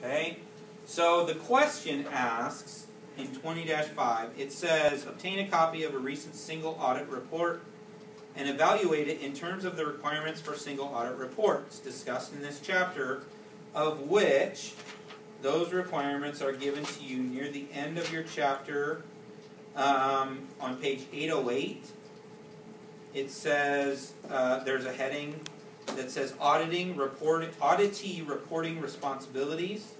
Okay? So the question asks, in 20-5, it says, obtain a copy of a recent single audit report and evaluate it in terms of the requirements for single audit reports discussed in this chapter, of which those requirements are given to you near the end of your chapter on page 808. It says, there's a heading that says auditee reporting responsibilities,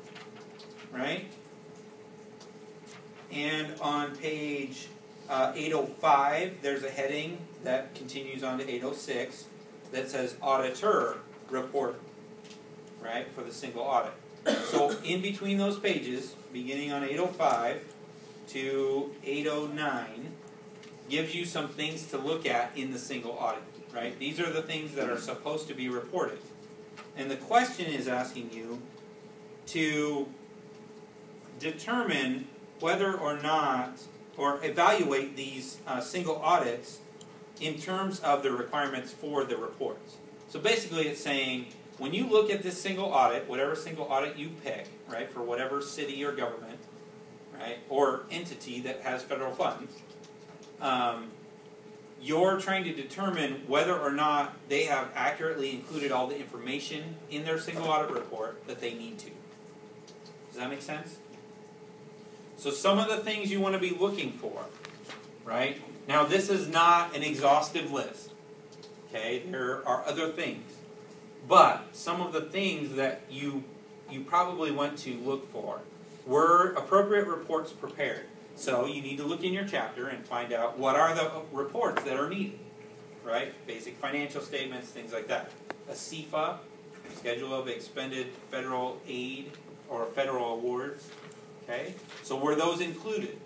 right? And on page 805, there's a heading that continues on to 806 that says auditor report, right, for the single audit. So in between those pages, beginning on 805 to 809, gives you some things to look at in the single audit, right? These are the things that are supposed to be reported. And the question is asking you to determine whether or not, or evaluate these single audits in terms of the requirements for the reports. So basically it's saying, when you look at this single audit, whatever single audit you pick, right, for whatever city or government, right, or entity that has federal funds, you're trying to determine whether or not they have accurately included all the information in their single audit report that they need to. Does that make sense? So some of the things you want to be looking for, right? Now this is not an exhaustive list, okay? There are other things. But some of the things that you probably want to look for were appropriate reports prepared. So you need to look in your chapter and find out what are the reports that are needed, right? Basic financial statements, things like that. A SEFA, Schedule of Expended Federal Aid or Federal Awards. Okay? So were those included?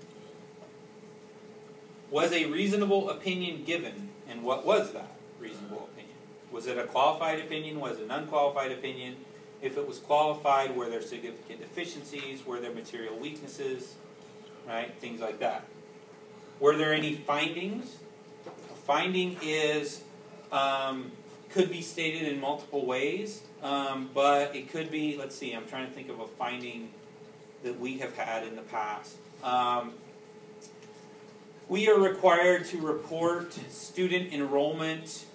Was a reasonable opinion given? And what was that reasonable opinion? Was it a qualified opinion? Was it an unqualified opinion? If it was qualified, were there significant deficiencies? Were there material weaknesses? Right? Things like that. Were there any findings? A finding is, could be stated in multiple ways, but it could be, let's see, I'm trying to think of a finding that we have had in the past. We are required to report student enrollment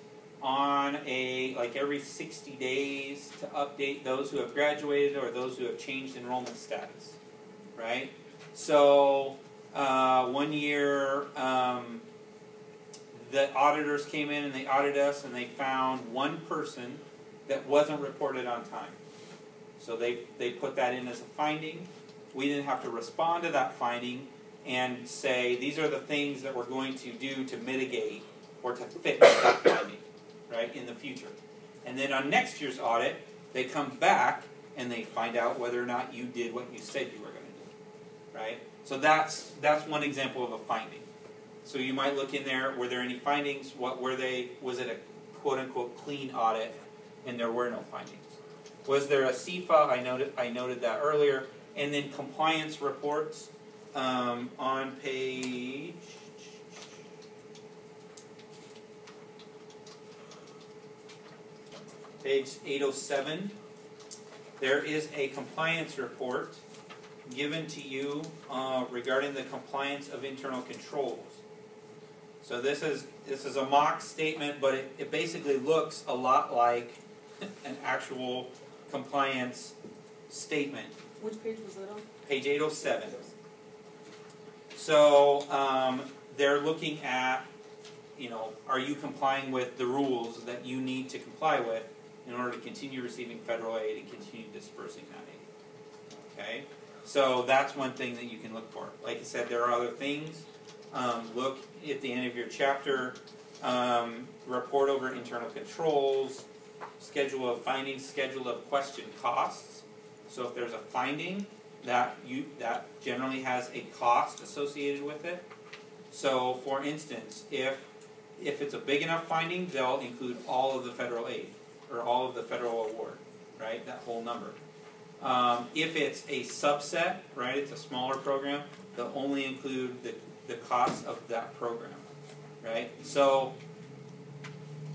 on like every 60 days to update those who have graduated or those who have changed enrollment status, right? So one year the auditors came in and they audited us and they found one person that wasn't reported on time. So they put that in as a finding. We didn't have to respond to that finding and say, these are the things that we're going to do to mitigate or to fix that finding, right, in the future. And then on next year's audit, they come back and they find out whether or not you did what you said you were going to do, right? So that's one example of a finding. So you might look in there, were there any findings? What were they? Was it a quote-unquote clean audit? And there were no findings. Was there a SEFA? I noted that earlier. And then compliance reports on page 807. There is a compliance report given to you regarding the compliance of internal controls. So this is a mock statement, but it basically looks a lot like an actual compliance statement. Which page was that on? Page 807. So they're looking at, are you complying with the rules that you need to comply with in order to continue receiving federal aid and continue dispersing that aid. Okay? So that's one thing that you can look for. Like I said, there are other things. Look at the end of your chapter. Report over internal controls. Schedule of findings. Schedule of question costs. So if there's a finding, that generally has a cost associated with it. So for instance, if it's a big enough finding, they'll include all of the federal aid or all of the federal award, right? That whole number. If it's a subset, right, it's a smaller program, they'll only include the cost of that program, right? So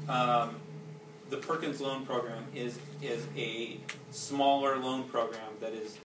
the Perkins Loan Program is a smaller loan program that is